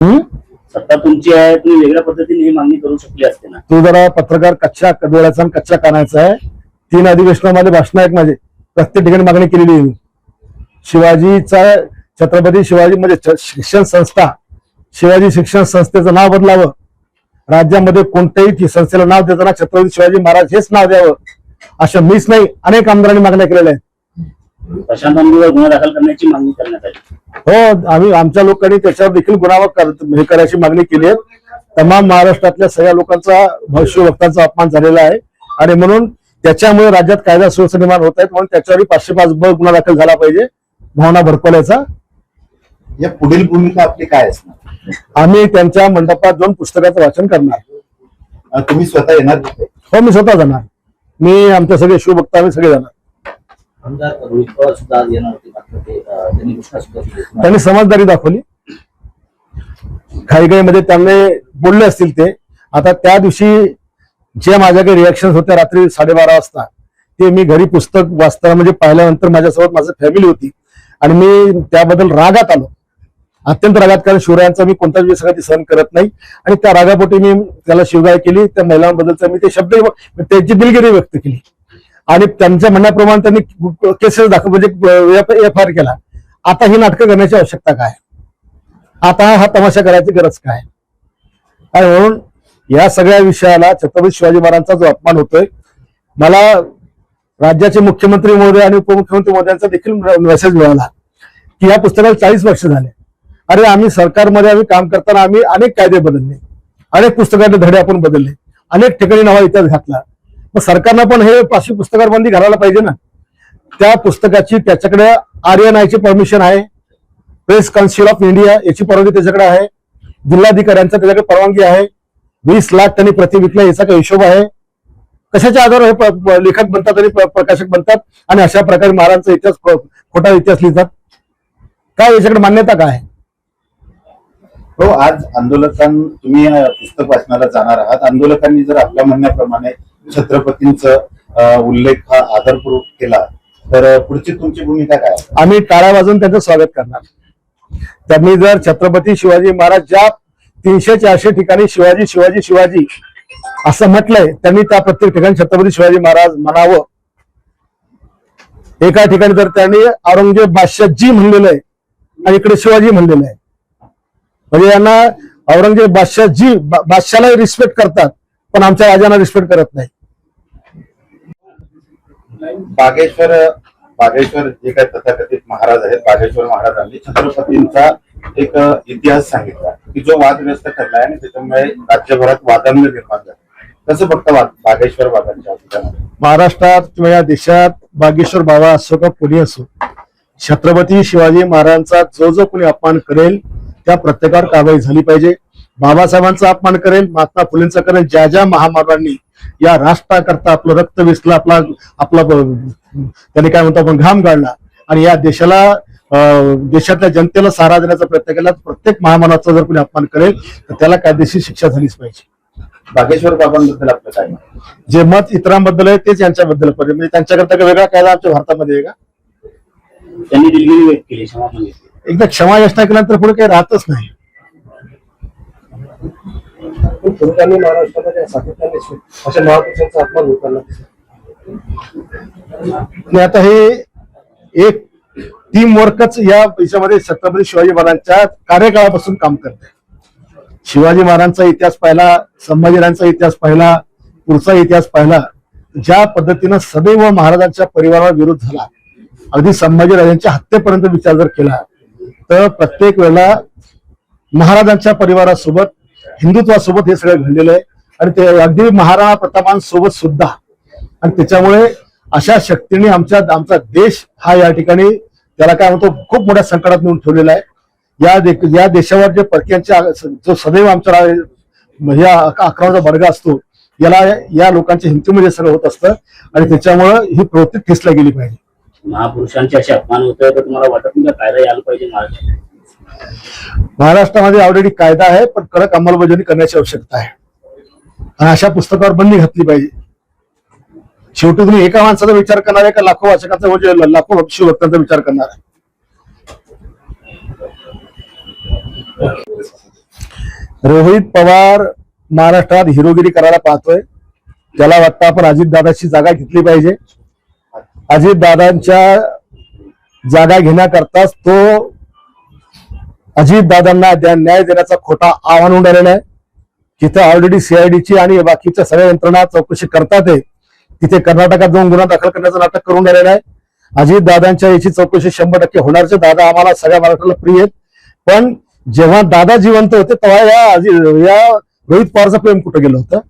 सत्ता तुमची आहे, तुम्ही वेगळ्या पद्धतीने ही मागणी करू शकली असते ना. तू जरा पत्रकार कच्च्या डोळ्याचा आणि कच्च्या कानाचा आहे. 3 अधिवेशनामध्ये भाषण आहेत माझे, प्रत्येक ठिकाणी मागणी केलेली आहे. शिवाजीचा छत्रपती शिवाजी म्हणजे शिक्षण संस्था, शिवाजी शिक्षण संस्थेचं नाव बदलावं, राज्यामध्ये कोणत्याही संस्थेला नाव देताना छत्रपती शिवाजी महाराज हेच नाव द्यावं, अशा मीच नाही अनेक आमदारांनी मागण्या केलेल्या आहेत. प्रशांत बंधूवर गुन्हा दाखल करण्याची मागणी करण्यात आली. हो, आम्ही आमच्या लोकांनी त्याच्यावर देखील गुन्हा हे करायची मागणी केली आहे. तमाम महाराष्ट्रातल्या सगळ्या लोकांचा भविष्यवक्तांचा अपमान झालेला आहे आणि म्हणून त्याच्यामुळे राज्यात कायदा सुव्यवस्था निर्माण होत आहेत. म्हणून त्याच्यावर 505 गुन्हा दाखल झाला पाहिजे भावना भडकवल्याचा. या पुढील भूमिका आपली काय असणार? आम्ही त्यांच्या मंडपात जाऊन पुस्तकाचं वाचन करणार. तुम्ही स्वतः येणार तिथे? हो, मी स्वतः जाणार. मी आमचे सगळे शिवभक्त आम्ही सगळे जाणार. त्यांनी समजदारी दाखवली. काही मध्ये त्यांनी बोलले असतील ते. आता त्या दिवशी जे माझ्याकडे रिॲक्शन होत्या रात्री 12:30 वाजता, ते मी घरी पुस्तक वाचताना म्हणजे पाहिल्यानंतर माझ्यासोबत माझी फॅमिली होती आणि मी त्याबद्दल रागात आलो, अत्यंत रागात. कारण शिवरायांचा मी कोणताच विसंगती सहन करत नाही आणि त्या रागापोटी मी त्याला शिवगाळ केली. त्या महिलांबद्दलचा मी ते शब्द त्यांची दिलगिरी व्यक्त केली आणि त्यांच्या म्हणण्याप्रमाणे त्यांनी केसेस दाखल म्हणजे FIR केला. आता ही नाटकं करण्याची आवश्यकता काय? आता हा तमाशा करायची गरज काय? आणि म्हणून या सगळ्या विषयाला छत्रपती शिवाजी महाराजांचा जो अपमान होतोय, मला राज्याचे मुख्यमंत्री महोदय आणि उपमुख्यमंत्री महोदयांचा देखील मेसेज मिळाला की या पुस्तकाला 40 वर्ष झाले. अरे, आम्ही सरकारमध्ये आम्ही काम करताना आम्ही अनेक कायदे बदलले, अनेक पुस्तकातले धडे आपण बदलले, अनेक ठिकाणी नवा इतिहास घातला. मग सरकारनं पण हे अशी पुस्तकावर बंदी घालायला पाहिजे ना. त्या पुस्तकाची त्याच्याकडे RNI ची परमिशन आहे, प्रेस काउन्सिल ऑफ इंडिया याची परवानगी त्याच्याकडे आहे, जिल्हाधिकाऱ्यांचा त्याच्याकडे परवानगी आहे, 20 लाख त्यांनी प्रति विकला याचा काही हिशोब आहे. कशाच्या आधारावर हे लेखक बनतात आणि प्रकाशक बनतात आणि अशा प्रकारे महाराजांचा इतिहास खोटा इतिहास लिहितात? काय याच्याकडे मान्यता काय? हो, आज तुम्ही पुस्तक वाचनाला जाणार आहात. आंदोलकांनी जर आपल्या म्हणण्याप्रमाणे छत्रपतींचा उल्लेख हा आदरपूर्वक केला तर पुढची तुमची भूमिका काय? आम्ही टाळ्या वाजवून त्यांचं स्वागत करणार. त्यांनी जर छत्रपती शिवाजी महाराज ज्या 300-400 ठिकाणी शिवाजी शिवाजी शिवाजी असं म्हटलंय, त्यांनी त्या प्रत्येक ठिकाणी छत्रपती शिवाजी महाराज म्हणावं. एका ठिकाणी तर त्यांनी औरंगजेब बादशाहजी म्हणलेलं आहे आणि इकडे शिवाजी म्हणलेलं आहे. म्हणजे यांना औरंगजेब बादशाहला रिस्पेक्ट करतात पण आमच्या राजांना रिस्पेक्ट करत नाही. बागेश्वर जे काही तथाकथित महाराज आहेत, बागेश्वर महाराजांनी छत्रपतींचा एक इतिहास सांगितला की जो वादग्रस्त ठरलाय आणि त्याच्यामुळे राज्यभरात वादंग निर्माण झाले. कसं फक्त बागेश्वर बाबांच्या ठिकाणी महाराष्ट्रात किंवा या देशात बागेश्वर बाबा असो का कोणी असो, छत्रपती शिवाजी महाराजांचा जो जो कोणी अपमान करेल त्या प्रत्येकावर कारवाई झाली पाहिजे. बाबासाहेबांचा अपमान करेल, महात्मा फुलेंचा करेल, ज्या ज्या महामानवांनी या राष्ट्राकरता आपलं रक्त वेचलं, आपला त्यांनी काय म्हणतो आपण घाम गाळला आणि या देशाला देशातल्या जनतेला सहारा देण्याचा प्रयत्न केला, प्रत्येक महामानवाचा जर कोणी अपमान करेल तर त्याला कायदेशीर शिक्षा झालीच पाहिजे. बागेश्वर बाबांबद्दल आपलं काय? जे मत इतरांबद्दल आहे तेच यांच्याबद्दल पाहिजे. म्हणजे त्यांच्याकरता काही वेगळा कायदा आमच्या भारतामध्ये आहे का? त्यांनी दिलगिरी व्यक्त केली, क्षमा मागितली. एकदा क्षमा याचना केल्यानंतर पुढे काही राहतच नाही. महाराष्ट्रामध्ये अशा महापुरुषांचा अपमान होताना आता हे एक टीम वर्कच या देशामध्ये छत्रपती शिवाजी महाराजांच्या कार्यकाळापासून काम करते. शिवाजी महाराजांचा इतिहास पाहिला, संभाजीराजांचा इतिहास पाहिला, पुढचा इतिहास पाहिला, ज्या पद्धतीनं सदैव महाराजांच्या परिवाराला विरोध झाला, अगदी संभाजीराजांच्या हत्येपर्यंत विचार जर केला तर प्रत्येक वेळेला महाराजांच्या परिवारासोबत हिंदुत्वासोबत हे सगळं घडलेलं आहे आणि ते अगदी महाराणा प्रतापांसोबत सुद्धा. आणि त्याच्यामुळे अशा शक्तीने आमचा देश हा या ठिकाणी त्याला काय म्हणतो खूप मोठ्या संकटात नेऊन ठेवलेला आहे. या देशावर जे परक्यांच्या जो सदैव आमच्या या आक्रमणाचा बडगा असतो, याला या लोकांच्या हिमतीमध्ये सगळं होत असतं आणि त्याच्यामुळं ही प्रवृत्ती ठेचल्या गेली पाहिजे. महापुरुषांचे असे अपमान होत आहे तर तुम्हाला वाटत नाही का कायदा यायला पाहिजे? महाराष्ट्रामध्ये ऑलरेडी कायदा आहे पण कडक अंमलबजावणी करण्याची आवश्यकता आहे आणि अशा पुस्तकावर बंदी घातली पाहिजे. शेवटी तुम्ही एका माणसाचा विचार करणार आहे का लाखो वाचकांचा म्हणजे लाखो शिवभक्तांचा विचार करणार आहे? रोहित पवार महाराष्ट्रात हिरोगिरी करायला पाहतोय. त्याला वाटतं आपण अजितदादाची जागा घेतली पाहिजे. अजितदादांच्या जागा घेण्याकरताच तो अजितदादांना न्याय देण्याचा खोटा आव्हान उडालेला आहे. तिथे ऑलरेडी सीआयडीची आणि बाकीच्या सगळ्या यंत्रणा चौकशी करतात आहे. तिथे कर्नाटकात जाऊन गुन्हा दाखल करण्याचं नाटक करून राहिलेलं आहे. अजितदादांच्या याची चौकशी 100% होणारचे. दादा आम्हाला सगळ्या महाराष्ट्राला प्रिय आहेत. पण जेव्हा दादा जिवंत होते तेव्हा या रोहित पवारचं प्रेम कुठं गेलं होतं?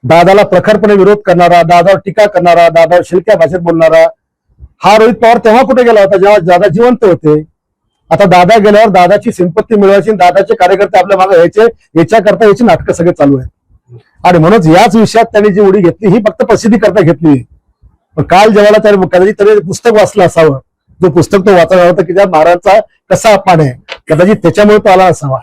दादाला प्रखरपणे विरोध करणारा, दादावर टीका करणारा, दादावर शिलक्या भाषेत बोलणारा हा रोहित पवार तेव्हा कुठे गेला होता जेव्हा दादा जिवंत होते. आता दादा गेल्यावर दादाची संपत्ती मिळवायची, दादाचे कार्यकर्ते आपल्या मागे यायचे, याच्याकरता याची नाटकं सगळे चालू आहेत. आणि म्हणूनच याच विषयात त्यांनी जी उडी घेतली ही फक्त प्रसिद्धी करता घेतली. पण काल जेव्हा त्याने कदाचित त्याने पुस्तक वाचलं असावं, जो पुस्तक तो वाचला होता की त्या महाराजांचा कसा अपमान आहे, कदाचित त्याच्यामुळे तो आला असावा.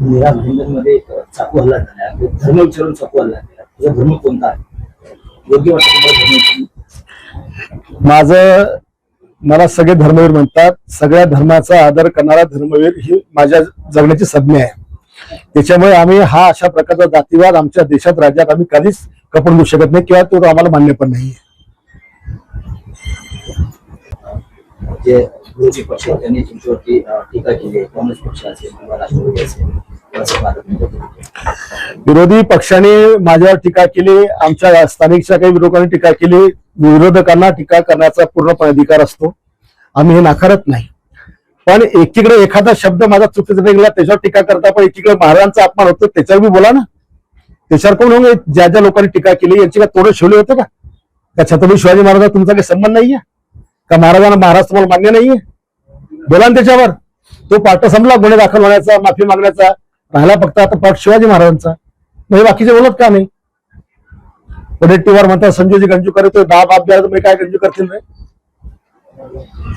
मीरा भाईंदरमध्ये एक चाकू हल्ला झाला, धर्म विचारून चाकू हल्ला केला. तुझा धर्म कोणता आहे? योग्य वाटतं तुम्हाला धर्म? मला सगळे धर्मवीर म्हणतात. सगळ्या धर्माचा आदर करणारा धर्मवीर ही माझ्या जगण्याची संज्ञा आहे. त्याच्यामुळे आम्ही हा अशा प्रकारचा जातीवाद आमच्या देशात, राज्यात आम्ही कधीच कपडून देऊ शकत नाही किंवा तो आम्हाला मान्य पण नाही. जे विरोधी पक्ष त्यांनी तुमच्यावरती टीका केली आहे, काँग्रेस पक्ष असेल किंवा राष्ट्रवादी असेल, विरोधी पक्षाने माझ्यावर टीका केली, आमच्या स्थानिकच्या काही विरोधकांनी टीका केली. विरोधकांना टीका करण्याचा पूर्णपणे अधिकार असतो, आम्ही हे नाकारत नाही. पण एकीकडे एखादा शब्द माझा चुकीचा निघाला त्याच्यावर टीका करता, पण एकीकडे महाराजांचा अपमान होतो त्याच्यावर मी बोला ना. त्याच्यावर कोण होऊन ज्या ज्या लोकांनी टीका केली यांची का तोडे शिवले होते का? छत्रपती शिवाजी महाराजांचा तुमचा काही संबंध नाहीये का? महाराजांना महाराज तुम्हाला मान्य नाहीये? बोला ना त्याच्यावर. तो पाठ संपला गुन्हे दाखल होण्याचा, माफी मागण्याचा. राहिला फक्त आता पाठ शिवाजी महाराजांचा. मग बाकीचे बोलत का नाही? टीव्हीवर म्हणतात संजयजी गंजूकर तो 10 बाप द्यायला तुम्ही काय गंजू करतील रे?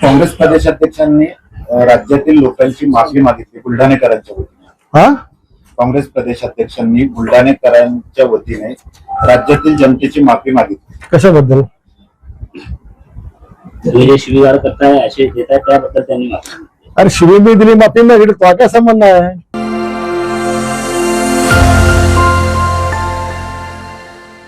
काँग्रेस प्रदेशाध्यक्षांनी राज्यातील लोकांची माफी मागितली बुलढाणेकरांच्या वतीने. हा, काँग्रेस प्रदेशाध्यक्षांनी बुलढाणेकरांच्या वतीने राज्यातील जनतेची माफी मागितली. कशाबद्दल? तुम्ही जे शिवीगाळ करताय, असे देताय त्याबद्दल त्यांनी माफी. अरे शिवी मी दिली, माफी मागितली, तो काय संबंध आहे?